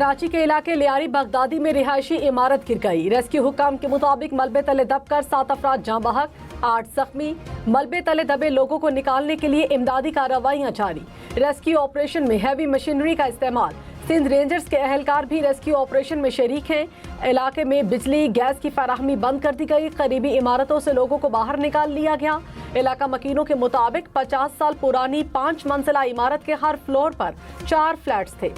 कराची के इलाके लियारी बगदादी में रिहायशी इमारत गिर गई। रेस्क्यू हुकाम के मुताबिक मलबे तले दबकर 7 अफराद जाँ बहक, 8 जख्मी। मलबे तले दबे लोगों को निकालने के लिए इमदादी कार्रवाइयाँ जारी। रेस्क्यू ऑपरेशन में हैवी मशीनरी का इस्तेमाल। सिंध रेंजर्स के अहलकार भी रेस्क्यू ऑपरेशन में शरीक हैं। इलाके में बिजली गैस की फराहमी बंद कर दी गई। करीबी इमारतों से लोगों को बाहर निकाल लिया गया। इलाका मकीनों के मुताबिक 50 साल पुरानी 5 मंजिला इमारत के हर फ्लोर पर 4 फ्लैट्स थे।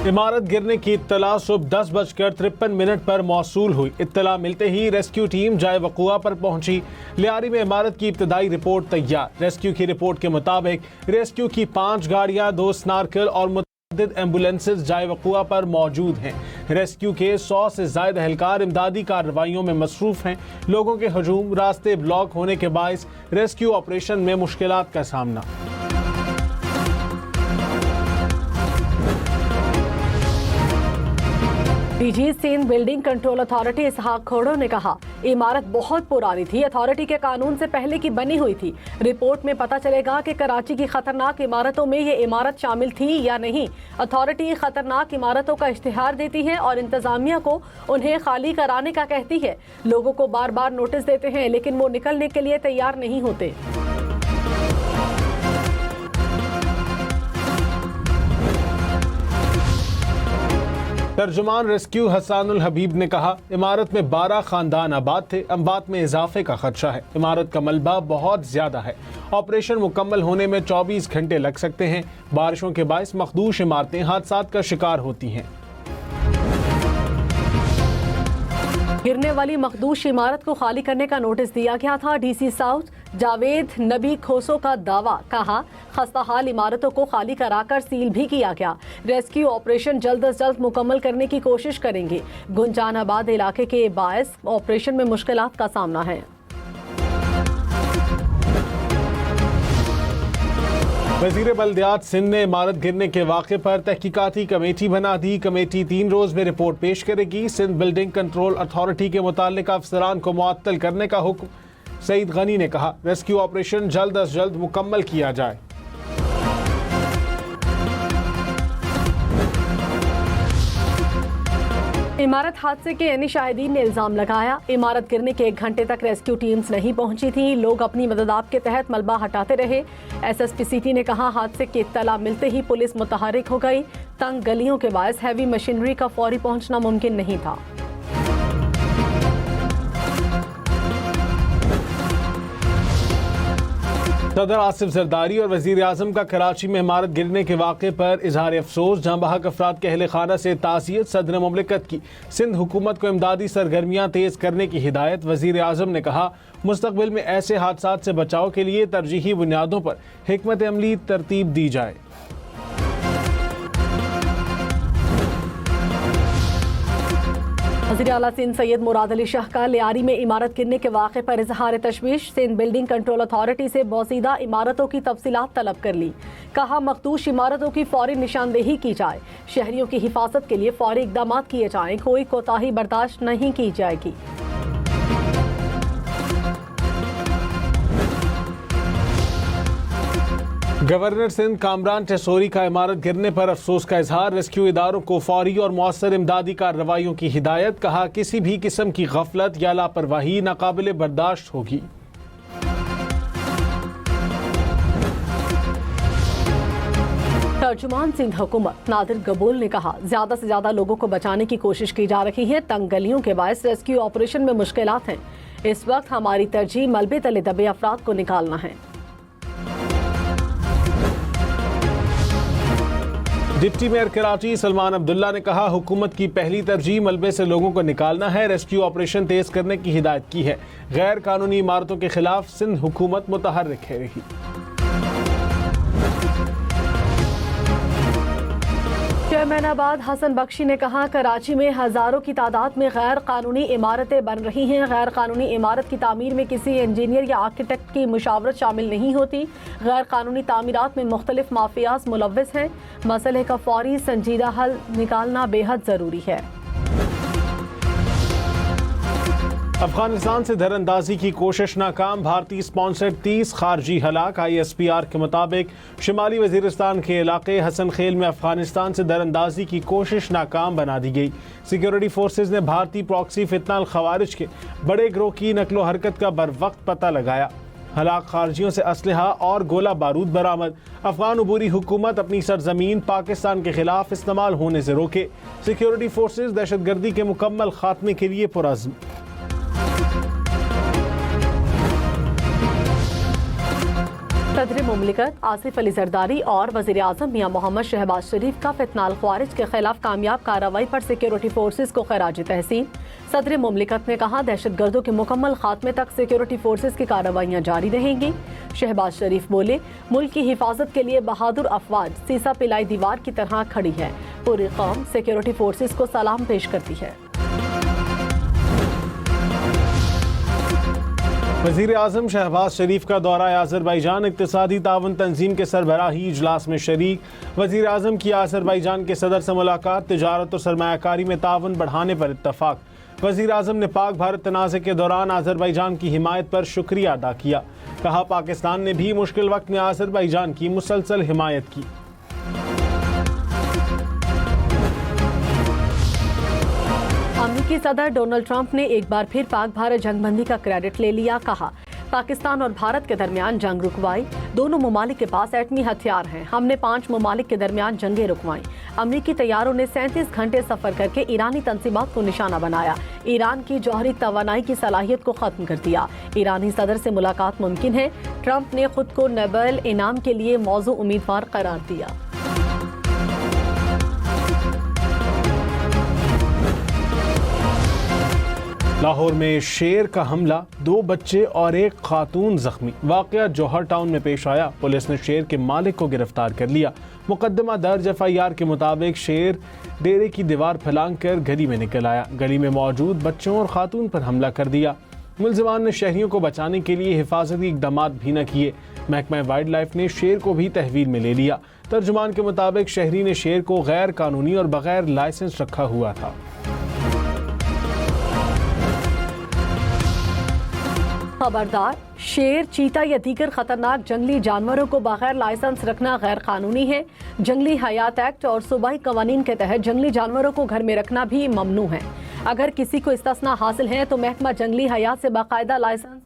इमारत गिरने की इत्तला सुबह 10:53 पर मौसूल हुई। इत्तला मिलते ही रेस्क्यू टीम जाए वक़ुआ पर पहुंची। लियारी में इमारत की इब्तदाई रिपोर्ट तैयार। रेस्क्यू की रिपोर्ट के मुताबिक रेस्क्यू की 5 गाड़ियां, 2 स्नार्कल और मुतअद्दिद एम्बुलेंसेज जाए वक़ुआ पर मौजूद हैं। रेस्क्यू के 100 से ज़ायद एहलकार इमदादी कार्रवाइयों में मसरूफ़ हैं। लोगों के हजूम, रास्ते ब्लॉक होने के बायस रेस्क्यू ऑपरेशन में मुश्किलात का सामना। DG Sindh building control authority Ishaq Khoro ने कहा, इमारत बहुत पुरानी थी, अथॉरिटी के कानून से पहले की बनी हुई थी। रिपोर्ट में पता चलेगा कि कराची की खतरनाक इमारतों में ये इमारत शामिल थी या नहीं। अथॉरिटी खतरनाक इमारतों का इश्तिहार देती है और इंतजामिया को उन्हें खाली कराने का कहती है। लोगों को बार बार नोटिस देते हैं लेकिन वो निकलने के लिए तैयार नहीं होते। तर्जुमान रेस्क्यू हसानुल हबीब ने कहा, इमारत में 12 खानदान आबाद थे। अमवात में इजाफे का खदशा है। इमारत का मलबा बहुत ज्यादा है। ऑपरेशन मुकम्मल होने में 24 घंटे लग सकते हैं। बारिशों के बायस मखदूश इमारतें हादसात का शिकार होती हैं। गिरने वाली मखदूश इमारत को खाली करने का नोटिस दिया गया था। डीसी साउथ जावेद नबी खोसो का दावा, कहा खस्ताहाल इमारतों को खाली कराकर सील भी किया गया। रेस्क्यू ऑपरेशन जल्द अज जल्द मुकम्मल करने की कोशिश करेंगे। गुंजानाबाद इलाके के बायस ऑपरेशन में मुश्किलात का सामना है। वज़ीर बल्दियात सिंध ने इमारत गिरने के वाक़े पर तहकीकाती कमेटी बना दी। कमेटी 3 रोज़ में रिपोर्ट पेश करेगी। सिंध बिल्डिंग कंट्रोल अथॉरिटी के मुताल्लिक़ अफसरान को मुअत्तल करने का हुक्म। सईद गनी ने कहा, रेस्क्यू ऑपरेशन जल्द अज जल्द मुकम्मल किया जाए। इमारत हादसे के यानी शाहिदीन ने इल्जाम लगाया, इमारत गिरने के 1 घंटे तक रेस्क्यू टीम्स नहीं पहुंची थी। लोग अपनी मददाब के तहत मलबा हटाते रहे। एसएसपी सिटी ने कहा, हादसे की इत्तला मिलते ही पुलिस मुतहर्रिक हो गई। तंग गलियों के बायस हैवी मशीनरी का फौरी पहुंचना मुमकिन नहीं था। सदर आसिफ जरदारी और वज़ीर आज़म का कराची में इमारत गिरने के वाक़े पर इजहार अफसोस। जहाँ बहक अफराद के अहले खाना से ताज़ियत। सदर मुमलिकत की सिंध हुकूमत को इमदादी सरगर्मियाँ तेज़ करने की हिदायत। वज़ीर आज़म ने कहा, मुस्तक़बिल में ऐसे हादसात से बचाव के लिए तरजीही बुनियादों पर हिकमत अमली तरतीब दी जाए। वज़ीर आला सिंध सैयद मुराद अली शाह का लियारी में इमारत गिरने के वाक़े पर इजहार तशवीश। सिंध बिल्डिंग कंट्रोल अथॉरिटी से बोसीदा इमारतों की तफसीलात तलब कर ली। कहा, मखदूश इमारतों की फौरी निशानदेही की जाए। शहरियों की हिफाजत के लिए फौरी इक़दाम किए जाएँ। कोई कोताही बर्दाश्त नहीं की जाएगी। गवर्नर सिंध कामरान टेसोरी का इमारत गिरने पर अफसोस का इजहार। रेस्क्यू इदारों को फौरी और मौसर इमदादी कार्रवाइयों की हिदायत। कहा, किसी भी किस्म की गफलत या लापरवाही नाकाबिले बर्दाश्त होगी। तर्जुमान सिंध हुकूमत नादिर गबूल ने कहा, ज्यादा से ज्यादा लोगों को बचाने की कोशिश की जा रही है। तंग गलियों के बायस रेस्क्यू ऑपरेशन में मुश्किलात हैं। इस वक्त हमारी तरजीह मलबे तले दबे अफराद को निकालना है। डिप्टी मेयर कराची सलमान अब्दुल्ला ने कहा, हुकूमत की पहली तरजीह मलबे से लोगों को निकालना है। रेस्क्यू ऑपरेशन तेज करने की हिदायत की है। गैर कानूनी इमारतों के खिलाफ सिंध हुकूमत मुतहर्रिक रही। चेयरमैनाबाद हसन बख्शी ने कहा, कराची में हजारों की तादाद में गैर कानूनी इमारतें बन रही हैं। गैर कानूनी इमारत की तामीर में किसी इंजीनियर या आर्किटेक्ट की मुशावरत शामिल नहीं होती। गैर कानूनी तामीरात में मुख्तलिफ माफियाज मुलव्वस हैं। मसले का फौरी संजीदा हल निकालना बेहद जरूरी है। अफगानिस्तान से दरअंदाजी की कोशिश नाकाम, भारतीय स्पॉन्सर्ड 30 खारजी हलाक। ISPR के मुताबिक शिमाली वजीरिस्तान के इलाके हसन खेल में अफगानिस्तान से दरअंदाजी की कोशिश नाकाम बना दी गई। सिक्योरिटी फोर्सेज ने भारतीय प्रॉक्सी फितनाल खवारिज के बड़े गिरोह की नकलो हरकत का बर वक्त पता लगाया। हलाक खारजियों से असलहा और गोला बारूद बरामद। अफगान अबूरी हुकूमत अपनी सरजमीन पाकिस्तान के खिलाफ इस्तेमाल होने से रोके। सिक्योरिटी फोर्सेज दहशतगर्दी के मुकम्मल खात्मे के लिए पुरअज़्म। सदर मुमलिकत आसिफ अली जरदारी और वज़ीर आज़म मियां मोहम्मद शहबाज शरीफ का फितनाल ख्वारिज के खिलाफ कामयाब कार्रवाई पर सिक्योरिटी फोर्सेज को खराज तहसीन। सदर मुमलिकत ने कहा, दहशतगर्दों के मुकम्मल खात्मे तक सिक्योरिटी फोर्सेज की कार्रवाइयाँ जारी रहेंगी। शहबाज शरीफ बोले, मुल्क की हिफाजत के लिए बहादुर अफवाज सीसा पिलाई दीवार की तरह खड़ी है। पूरी कौम सिक्योरिटी फोर्सेज को सलाम पेश करती है। वज़ीर आज़म शहबाज शरीफ का दौरा आज़रबाईजान, इक़्तिसादी ताउन तंजीम के सरबराही इजलास में शरीक। वज़ीर आज़म की आज़रबाईजान के सदर से मुलाकात, तिजारत और सरमायाकारी में ताउन बढ़ाने पर इत्तफाक। वज़ीर आज़म ने पाक भारत तनाज़े के दौरान आज़रबाईजान की हिमायत पर शुक्रिया अदा किया। कहा, पाकिस्तान ने भी मुश्किल वक्त में आज़रबाईजान की मुसलसल हिमायत की। अमेरिकी सदर डोनाल्ड ट्रंप ने एक बार फिर पाक भारत जंगबंदी का क्रेडिट ले लिया। कहा, पाकिस्तान और भारत के दरमियान जंग रुकवाई, दोनों ममालिक के पास एटमी हथियार हैं। हमने 5 ममालिक के दरमियान जंगें रुकवाई। अमेरिकी तैयारों ने 37 घंटे सफर करके ईरानी तंजीमात को निशाना बनाया। ईरान की जौहरी तवानाई की सलाहियत को खत्म कर दिया। ईरानी सदर से मुलाकात मुमकिन है। ट्रंप ने खुद को नोबेल इनाम के लिए मौजू उम्मीदवार करार दिया। लाहौर में शेर का हमला, 2 बच्चे और एक खातून जख्मी। वाकया जौहर टाउन में पेश आया। पुलिस ने शेर के मालिक को गिरफ्तार कर लिया। मुकदमा दर्ज FIR के मुताबिक शेर डेरे की दीवार फलांग कर गली में निकल आया। गली में मौजूद बच्चों और खातून पर हमला कर दिया। मुलजिमान ने शहरियों को बचाने के लिए हिफाजती इकदाम भी न किए। महकमा वाइल्ड लाइफ ने शेर को भी तहवील में ले लिया। तर्जुमान के मुताबिक शहरी ने शेर को गैर कानूनी और बगैर लाइसेंस रखा हुआ था। खबरदार, शेर, चीता या दीगर खतरनाक जंगली जानवरों को बगैर लाइसेंस रखना गैर कानूनी है। जंगली हयात एक्ट और सूबाई कवानीन के तहत जंगली जानवरों को घर में रखना भी ममनू है। अगर किसी को इस्तिस्ना हासिल है तो महकमा जंगली हयात से बाकायदा लाइसेंस